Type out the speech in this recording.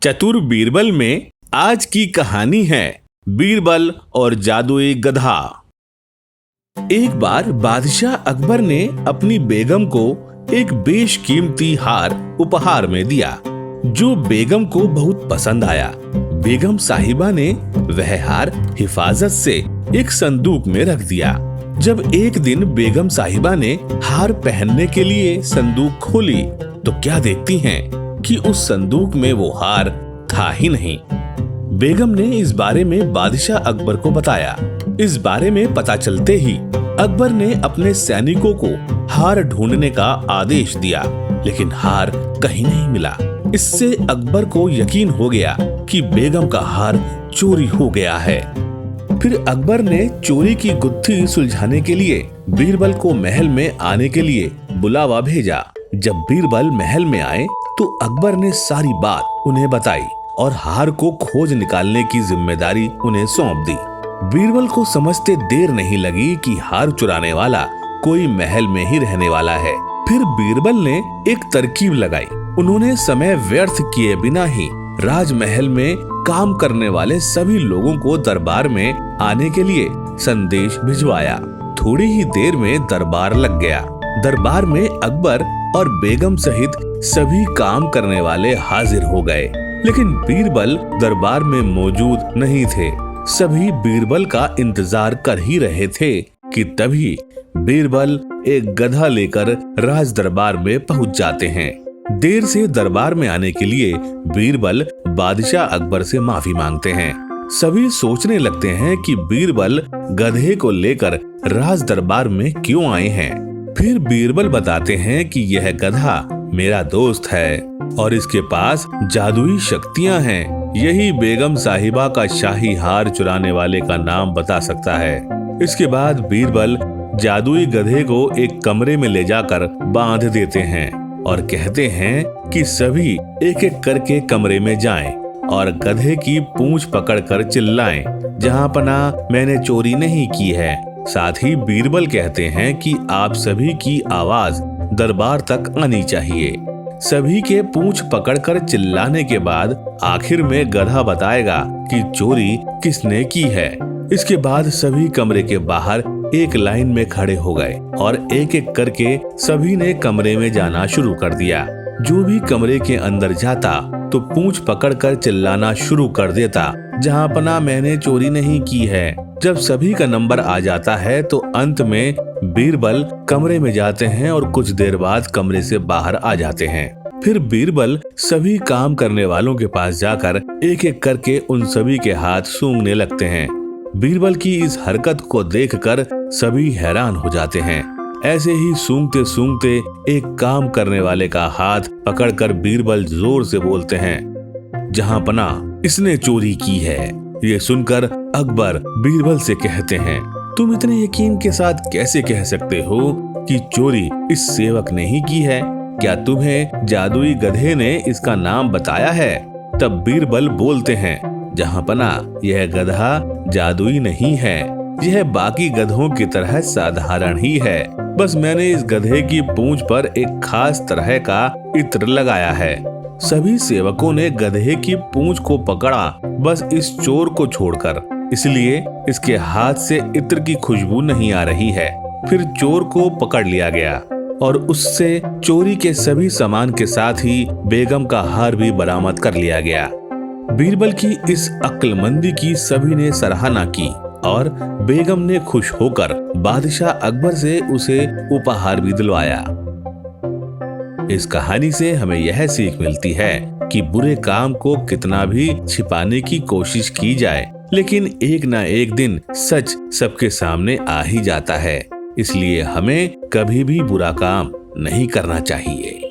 चतुर बीरबल में आज की कहानी है बीरबल और जादुई गधा। एक बार बादशाह अकबर ने अपनी बेगम को एक बेशकीमती हार उपहार में दिया, जो बेगम को बहुत पसंद आया। बेगम साहिबा ने वह हार हिफाजत से एक संदूक में रख दिया। जब एक दिन बेगम साहिबा ने हार पहनने के लिए संदूक खोली, तो क्या देखती हैं कि उस संदूक में वो हार था ही नहीं। बेगम ने इस बारे में बादशाह अकबर को बताया। इस बारे में पता चलते ही अकबर ने अपने सैनिकों को हार ढूंढने का आदेश दिया, लेकिन हार कहीं नहीं मिला। इससे अकबर को यकीन हो गया कि बेगम का हार चोरी हो गया है। फिर अकबर ने चोरी की गुत्थी सुलझाने के लिए बीरबल को महल में आने के लिए बुलावा भेजा। जब बीरबल महल में आए तो अकबर ने सारी बात उन्हें बताई और हार को खोज निकालने की जिम्मेदारी उन्हें सौंप दी। बीरबल को समझते देर नहीं लगी कि हार चुराने वाला कोई महल में ही रहने वाला है। फिर बीरबल ने एक तरकीब लगाई। उन्होंने समय व्यर्थ किए बिना ही राजमहल में काम करने वाले सभी लोगों को दरबार में आने के लिए संदेश भिजवाया। थोड़ी ही देर में दरबार लग गया। दरबार में अकबर और बेगम सहित सभी काम करने वाले हाजिर हो गए, लेकिन बीरबल दरबार में मौजूद नहीं थे। सभी बीरबल का इंतजार कर ही रहे थे कि तभी बीरबल एक गधा लेकर राज दरबार में पहुंच जाते हैं। देर से दरबार में आने के लिए बीरबल बादशाह अकबर से माफी मांगते हैं। सभी सोचने लगते हैं कि बीरबल गधे को लेकर राज दरबार में क्यों आए हैं। फिर बीरबल बताते हैं कि यह गधा मेरा दोस्त है और इसके पास जादुई शक्तियां हैं। यही बेगम साहिबा का शाही हार चुराने वाले का नाम बता सकता है। इसके बाद बीरबल जादुई गधे को एक कमरे में ले जाकर बांध देते हैं और कहते हैं कि सभी एक एक करके कमरे में जाएं और गधे की पूंछ पकड़कर चिल्लाएं, जहां पना मैंने चोरी नहीं की है। साथ ही बीरबल कहते हैं कि आप सभी की आवाज दरबार तक आनी चाहिए। सभी के पूंछ पकड़कर चिल्लाने के बाद आखिर में गधा बताएगा कि चोरी किसने की है। इसके बाद सभी कमरे के बाहर एक लाइन में खड़े हो गए और एक एक करके सभी ने कमरे में जाना शुरू कर दिया। जो भी कमरे के अंदर जाता तो पूंछ पकड़कर चिल्लाना शुरू कर देता, जहां पना मैंने चोरी नहीं की है। जब सभी का नंबर आ जाता है तो अंत में बीरबल कमरे में जाते हैं और कुछ देर बाद कमरे से बाहर आ जाते हैं। फिर बीरबल सभी काम करने वालों के पास जाकर एक एक करके उन सभी के हाथ सूंघने लगते हैं। बीरबल की इस हरकत को देखकर सभी हैरान हो जाते हैं। ऐसे ही सूंघते सूंघते एक काम करने वाले का हाथ पकड़कर बीरबल जोर से बोलते हैं, जहां पना इसने चोरी की है। ये सुनकर अकबर बीरबल से कहते हैं, तुम इतने यकीन के साथ कैसे कह सकते हो कि चोरी इस सेवक ने ही की है? क्या तुम्हें जादुई गधे ने इसका नाम बताया है? तब बीरबल बोलते हैं, जहां पना यह गधा जादुई नहीं है, यह बाकी गधों की तरह साधारण ही है। बस मैंने इस गधे की पूंछ पर एक खास तरह का इत्र लगाया है। सभी सेवकों ने गधे की पूंछ को पकड़ा, बस इस चोर को छोड़कर, इसलिए इसके हाथ से इत्र की खुशबू नहीं आ रही है। फिर चोर को पकड़ लिया गया और उससे चोरी के सभी सामान के साथ ही बेगम का हार भी बरामद कर लिया गया। बीरबल की इस अक्लमंदी की सभी ने सराहना की और बेगम ने खुश होकर बादशाह अकबर से उसे उपहार भी दिलवाया। इस कहानी से हमें यह सीख मिलती है कि बुरे काम को कितना भी छिपाने की कोशिश की जाए, लेकिन एक ना एक दिन सच सबके सामने आ ही जाता है। इसलिए हमें कभी भी बुरा काम नहीं करना चाहिए।